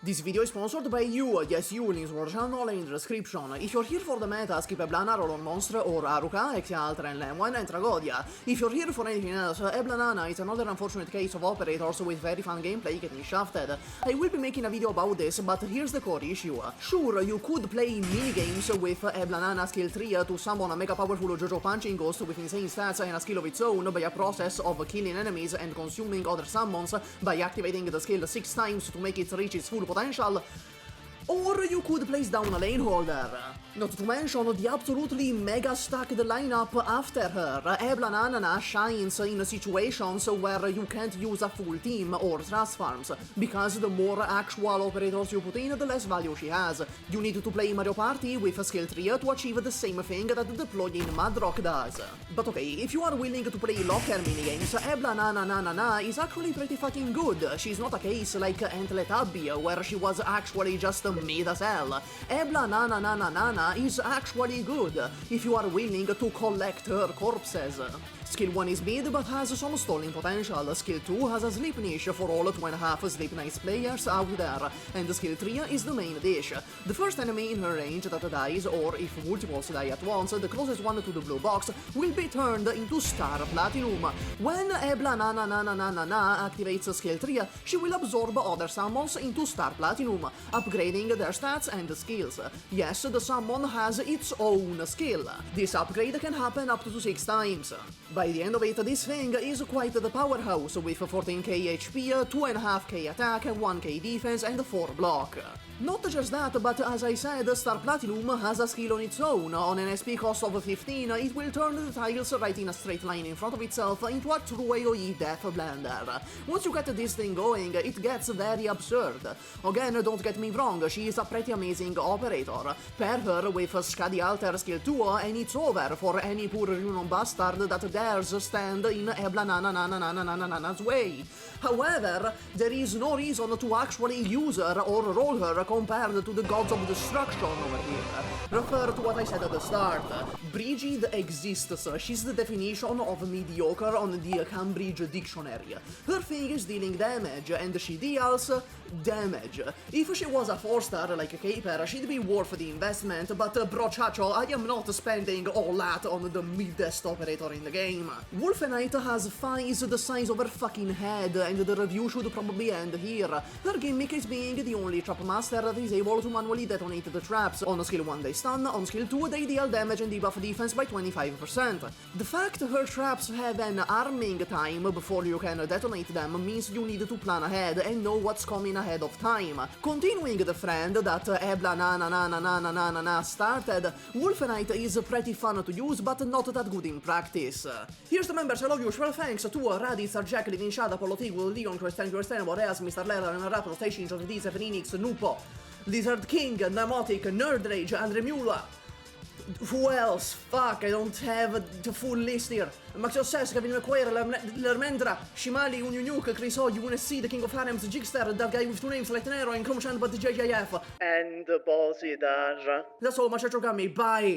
This video is sponsored by you, yes you, links to our channel in the description. If you're here for the meta, skip Eblana, Roll on Monster, or Aruka, Alter and Lemon, and Tragodia. If you're here for anything else, Eblana is another unfortunate case of operators with very fun gameplay getting shafted. I will be making a video about this, but here's the core issue. Sure, you could play minigames with Eblana skill 3 to summon a mega powerful JoJo punching ghost with insane stats and a skill of its own by a process of killing enemies and consuming other summons by activating the skill 6 times to make it reach its full potential. Or you could place down a lane holder. Not to mention the absolutely mega stacked lineup after her. Eblana shines in situations where you can't use a full team or trust farms, because the more actual operators you put in, the less value she has. You need to play Mario Party with skill 3 to achieve the same thing that deploying Madrock does. But okay, if you are willing to play locker minigames, Eblana is actually pretty fucking good. She's not a case like Teletubby, where she was actually just made as hell. Eblana is actually good, if you are willing to collect her corpses. Skill 1 is mid but has some stalling potential, Skill 2 has a sleep niche for all 2.5 Sleep Nights players out there, and Skill 3 is the main dish. The first enemy in her range that dies, or if multiples die at once, the closest one to the blue box will be turned into Star Platinum. When Eblana activates Skill 3, she will absorb other summons into Star Platinum, upgrading their stats and skills. Yes, the summon has its own skill. This upgrade can happen up to 6 times. By the end of it, this thing is quite the powerhouse, with 14k HP, 2.5k attack, 1k defense, and 4 block. Not just that, but as I said, Star Platinum has a skill on its own. On an SP cost of 15, it will turn the tiles right in a straight line in front of itself into a true AoE death blender. Once you get this thing going, it gets very absurd. Again, don't get me wrong, she is a pretty amazing operator. Pair her with Skadi Alter skill 2 and it's over for any poor Runon bastard that dares stand in Eblanana's way. However, there is no reason to actually use her or roll her compared to the gods of destruction over here. Refer to what I said at the start. Brigid exists, she's the definition of mediocre on the Cambridge dictionary. Her thing is dealing damage, and she deals damage. If she was a 4-star like Caper, she'd be worth the investment, but brochacho, I am not spending all that on the mildest operator in the game. Wulfenite has thighs the size of her fucking head, and the review should probably end here. Her gimmick is being the only trap master that is able to manually detonate the traps. On skill 1 they stun, on skill 2 they deal damage and debuff defense by 25%. The fact her traps have an arming time before you can detonate them means you need to plan ahead and know what's coming ahead of time. Continuing the trend that Eblana started, Wulfenite is pretty fun to use but not that good in practice. Here's the members I love you, special thanks to Raditz, Jack, Living Shada, Polo Tigul, Leon, Christian, Boreas, Mr. Leather, and Raptor, Station, José Phoenix, Nupo, Lizard King, Namotic, Nerd Rage, Andre Mula. Who else? Fuck, I don't have the full list here. Max Ossess, Kevin McQuair, Lermendra, Shimali, Unyunyuk, Chris Ho, UNSC, The King of Harems, Jigster, that guy with 2 names, Light Nero, and Chromshan, but the JJF. And Bosidar. That's all, much Gummy, bye!